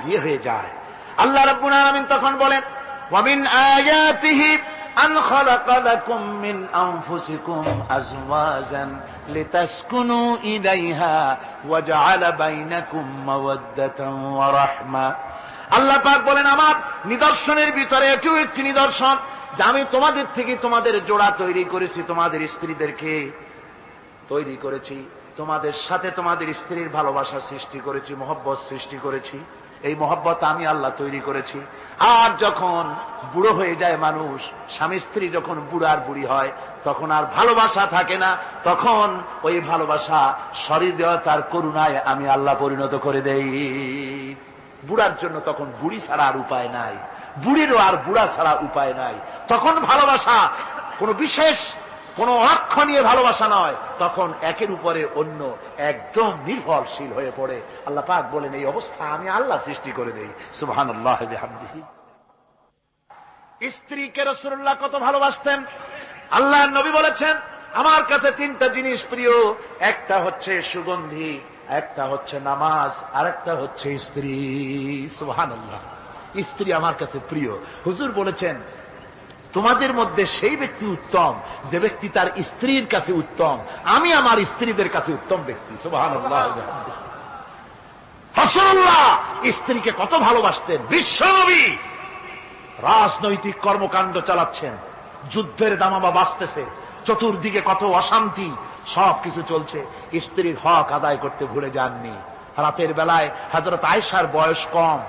বিয়ে হয়ে যায়। আল্লাহ রাব্বুল আলামিন তখন বলেন, ওয়া মিন আয়াতিহি আন খালাকা লাকুম মিন আনফুসিকুম আজওয়াজান লিতাসকুনু ইলাইহা ওয়া জাআলা বাইনাকুম মাওয়াদ্দাতান ওয়া রাহমা। আল্লাহ পাক বলেন, আমার নিদর্শনের ভিতরে এটিও একটি নিদর্শন যে আমি তোমাদের থেকে তোমাদের জোড়া তৈরি করেছি, তোমাদের স্ত্রীদেরকে তৈরি করেছি, তোমাদের সাথে তোমাদের স্ত্রীর ভালোবাসা সৃষ্টি করেছি, মহব্বত সৃষ্টি করেছি। এই মহব্বত আমি আল্লাহ তৈরি করেছি। আর যখন বুড়ো হয়ে যায় মানুষ, স্বামী স্ত্রী যখন বুড়ার বুড়ি হয়, তখন আর ভালোবাসা থাকে না, তখন ওই ভালোবাসা সহৃদয়তার করুণায় আমি আল্লাহ পরিণত করে দেই। বুড়ার জন্য তখন বুড়ি ছাড়া আর উপায় নাই, বুড়িরও আর বুড়া ছাড়া উপায় নাই। তখন ভালোবাসা কোন বিশেষ কোন অক্ষ নিয়ে ভালোবাসা নয়, তখন একের উপরে অন্য একদম নির্ভরশীল হয়ে পড়ে। আল্লাহ পাক বলেন, এই অবস্থা আমি আল্লাহ সৃষ্টি করে দেই। সুবহানাল্লাহ ওয়া বিহামদিহি। স্ত্রীকে রাসূলুল্লাহ কত ভালোবাসতেন। আল্লাহর নবী বলেছেন, আমার কাছে তিনটা জিনিস প্রিয়, একটা হচ্ছে সুগন্ধি, একটা হচ্ছে নামাজ, আর একটা হচ্ছে স্ত্রী। সুবহানাল্লাহ। স্ত্রী আমার কাছে প্রিয়। হুজুর বলেছেন, তোমাদের মধ্যে সেই ব্যক্তি উত্তম যে ব্যক্তি তার স্ত্রীর কাছে উত্তম। আমি আমার স্ত্রীদের কাছে উত্তম ব্যক্তি। সুবহানাল্লাহ। রাসূলুল্লাহ স্ত্রীকে কত ভালোবাসতেন। বিশ্বনবী রাজনৈতিক কর্মকাণ্ড চালাচ্ছেন, যুদ্ধের দামামা বাজতেছে, চতুর্দিকে কত অশান্তি, সবকিছু চলছে, স্ত্রীর হক আদায় করতে ভুলে যাননি। রাতের বেলায় হযরত আয়েশার বয়স কম,